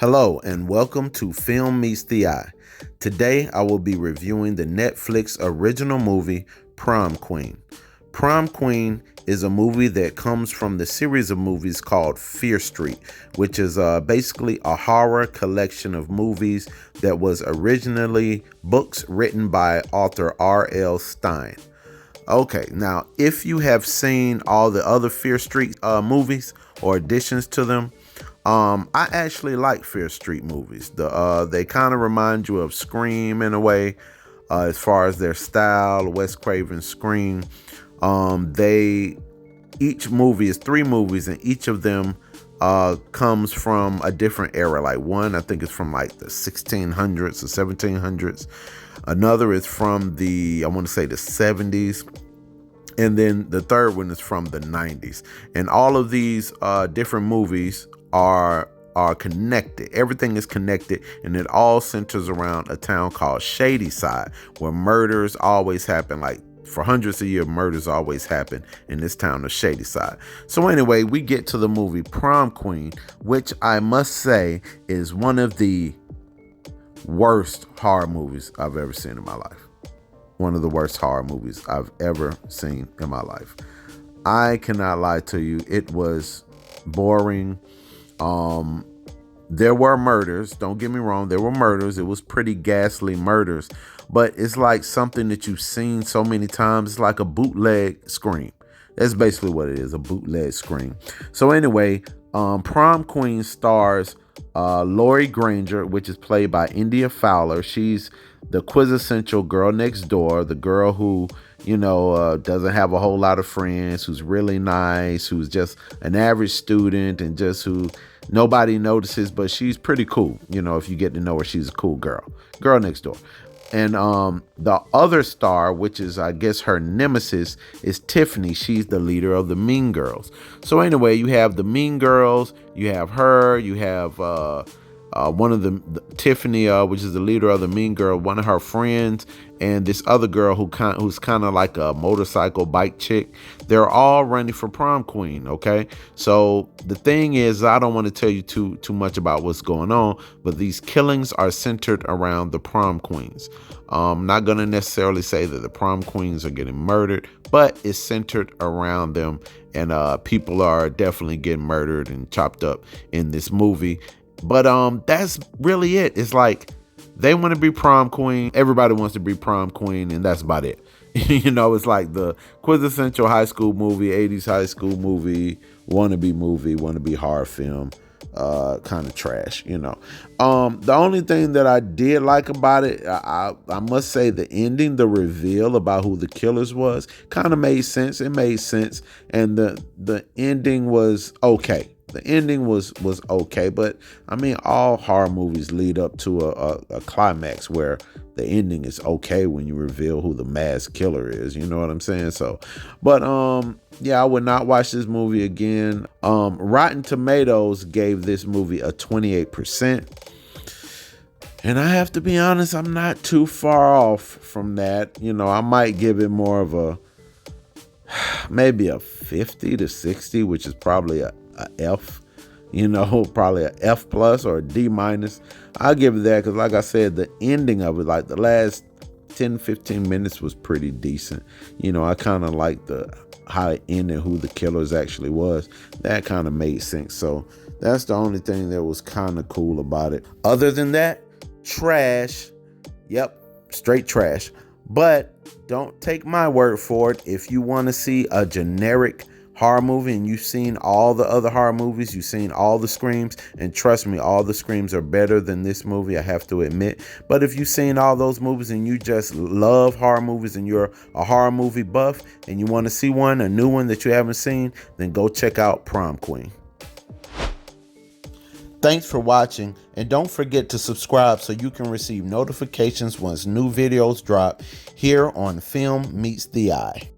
Hello and welcome to Film Meets the Eye. Today I will be reviewing the Netflix original movie Prom Queen. Prom Queen is a movie that comes from the series of movies called Fear Street, which is basically a horror collection of movies that was originally books written by author R.L. Stine. Okay, now if you have seen all the other Fear Street movies or additions to them, I actually like Fear Street movies. They kind of remind you of Scream in a way, as far as their style. Wes Craven's Scream. Each movie is three movies, and each of them comes from a different era. Like one, I think, is from like the 1600s or 1700s. Another is from I want to say the 70s. And then the third one is from the 90s. And all of these different movies are connected. Everything is connected, and it all centers around a town called Shadyside, where murders always happen. Like for hundreds of years, murders always happen in this town of Shadyside. So anyway, we get to the movie Prom Queen, which I must say is one of the worst horror movies I've ever seen in my life. One of the worst horror movies I've ever seen in my life. I cannot lie to you. It was boring. There were murders. Don't get me wrong. There were murders. It was pretty ghastly murders. But it's like something that you've seen so many times. It's like a bootleg Scream. That's basically what it is, a bootleg Scream. So anyway, Prom Queen stars Lori Granger, which is played by India Fowler. She's the quintessential girl next door, the girl who, doesn't have a whole lot of friends, who's really nice, who's just an average student, and just who nobody notices, but she's pretty cool. If you get to know her, she's a cool girl next door. And the other star, which is, I guess, her nemesis, is Tiffany. She's the leader of the Mean Girls. So anyway, you have the Mean Girls, you have her, you have one of the Tiffany, which is the leader of the Mean Girl, one of her friends, and this other girl who's kind of like a motorcycle bike chick. They're all running for Prom Queen. Okay, so the thing is, I don't want to tell you too much about what's going on, but these killings are centered around the prom queens. I'm not going to necessarily say that the prom queens are getting murdered, but it's centered around them, and people are definitely getting murdered and chopped up in this movie. But that's really it. It's like they want to be prom queen. Everybody wants to be prom queen, and that's about it. It's like the quintessential high school movie, 80s high school movie, wannabe horror film, kind of trash. The only thing that I did like about it, I must say, the ending, the reveal about who the killers was, kind of made sense. It made sense, and the ending was okay. The ending was okay, but I mean, all horror movies lead up to a climax where the ending is okay when you reveal who the mass killer is. You know what I'm saying? So, but yeah, I would not watch this movie again. Rotten Tomatoes gave this movie a 28%. And I have to be honest, I'm not too far off from that. I might give it more of maybe a 50 to 60, which is probably a F, probably a F plus or a D minus. I'll give it that because, like I said, the ending of it, like the last 10-15 minutes, was pretty decent. I kind of like how it ended, who the killers actually was. That kind of made sense. So that's the only thing that was kind of cool about it. Other than that, trash. Yep, straight trash. But don't take my word for it. If you want to see a generic horror movie and you've seen all the other horror movies, you've seen all the Screams, and trust me, all the Screams are better than this movie, I have to admit. But if you've seen all those movies and you just love horror movies and you're a horror movie buff and you want to see a new one that you haven't seen, then go check out Prom Queen. Thanks for watching, and don't forget to subscribe so you can receive notifications once new videos drop here on Film Meets the Eye.